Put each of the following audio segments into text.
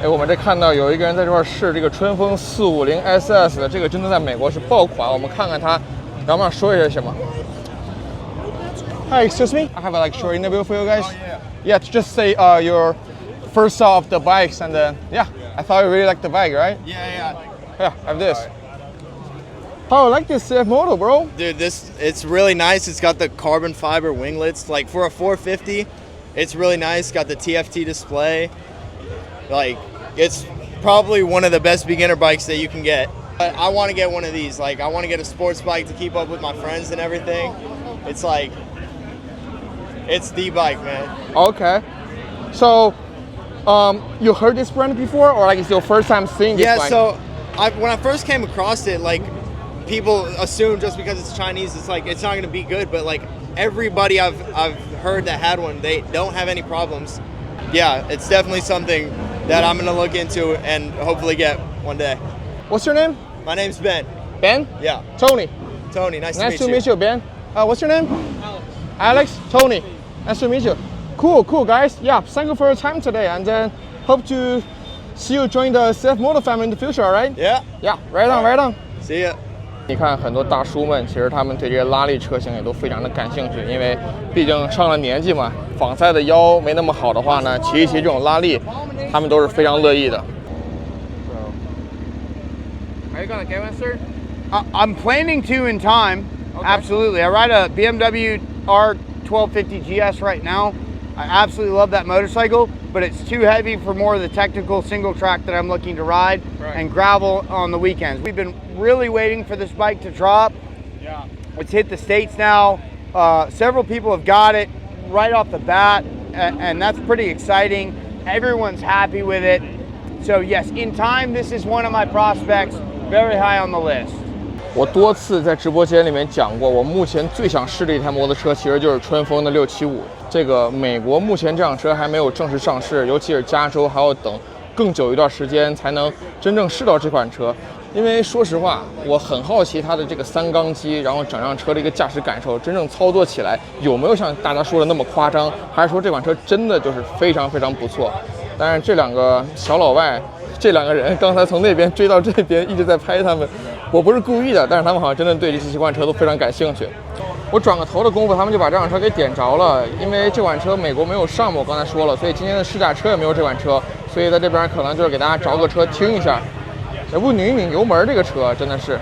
哎，我们这看到有一个人在这块试这个春风450 SS 的，这个真的在美国是爆款。我们看看他，然后我们说一下什么。Hi, excuse me. I have a short interview for you guys. Oh, Yeah, to just say your first saw of the bikes and then I thought you really liked the bike, right? Yeah. Yeah, I have this. Oh, I like this CF Moto, bro. Dude, it's really nice. It's got the carbon fiber winglets. Like for a 450, it's really nice. Got the TFT display. Like it's probably one of the best beginner bikes that you can get. But I want to get one of these. Like I want to get a sports bike to keep up with my friends and everything. It's like it's the bike, man. Okay. So, you heard this brand before, or like it's your first time seeing this bike? Yeah. So, when I first came across it, like people assume just because it's Chinese, it's like it's not going to be good. But like everybody I've heard that had one, they don't have any problems. Yeah, it's definitely something that I'm going to look into and hopefully get one day. What's your name? My name's Ben. Ben? Yeah. Tony. Tony, nice Nice to to meet meet you, Ben. What's your name? Alex. Tony. Nice to meet you. Cool, guys. Yeah, thank you for your time today, and then hope to see you join the CF Moto family in the future, all right? Yeah. Yeah, right on. See ya. 你看很多大叔们，其实他们对这些拉力车型也都非常的感兴趣，因为毕竟上了年纪嘛，仿赛的腰没那么好的话呢，骑一骑这种拉力，他们都是非常乐意的。Are you gonna get one, sir? I'm planning to in time. Okay. Absolutely. I ride a BMW R1250 GS right now. I absolutely love that motorcycle, but it's too heavy for more of the technical single track that I'm looking to ride and gravel on the weekends. We've been really waiting for this bike to drop. Yeah. It's hit the States now. Several people have got it right off the bat, and that's pretty exciting. Everyone's happy with it. So yes, in time, this is one of my prospects, very high on the list. 我多次在直播间里面讲过，我目前最想试的一台摩托车其实就是春风的675。这个美国目前这辆车还没有正式上市，尤其是加州还要等更久一段时间才能真正试到这款车。因为说实话，我很好奇它的这个3缸机，然后整辆车的一个驾驶感受，真正操作起来有没有像大家说的那么夸张，还是说这款车真的就是非常不错。当然，这两个小老外，这两个人刚才从那边追到这边，一直在拍他们。我不是故意的，但是他们好像真的对这几款车都非常感兴趣。我转个头的功夫，他们就把这辆车给点着了。因为这款车美国没有上嘛，我刚才说了，所以今天的试驾车也没有这款车，所以在这边可能就是给大家找个车听一下。也不拧一拧油门，这个车真的是。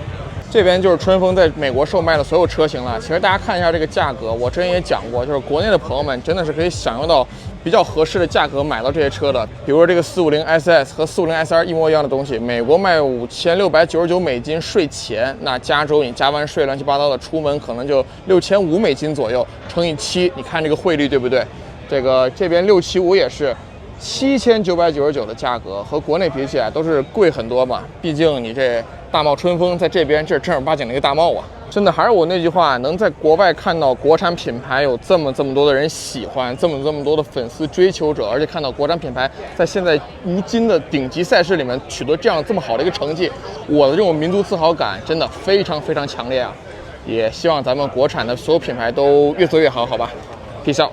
这边就是春风在美国售卖的所有车型了。其实大家看一下这个价格，我之前也讲过，就是国内的朋友们真的是可以享用到比较合适的价格买到这些车的。比如说这个450 SS 和450 SR 一模一样的东西，美国卖$5699税前，那加州你加完税乱七八糟的，出门可能就$6500左右，乘以7，你看这个汇率对不对？这边675也是7999的价格，和国内比起来都是贵很多嘛。毕竟你这大茂春风在这边，这是正儿八经的一个大茂啊！真的还是我那句话，能在国外看到国产品牌有这么多的人喜欢，这么多的粉丝追求者，而且看到国产品牌在现在如今的顶级赛事里面取得这样这么好的一个成绩，我的这种民族自豪感真的非常强烈啊！也希望咱们国产的所有品牌都越做越好，好吧？Peace out。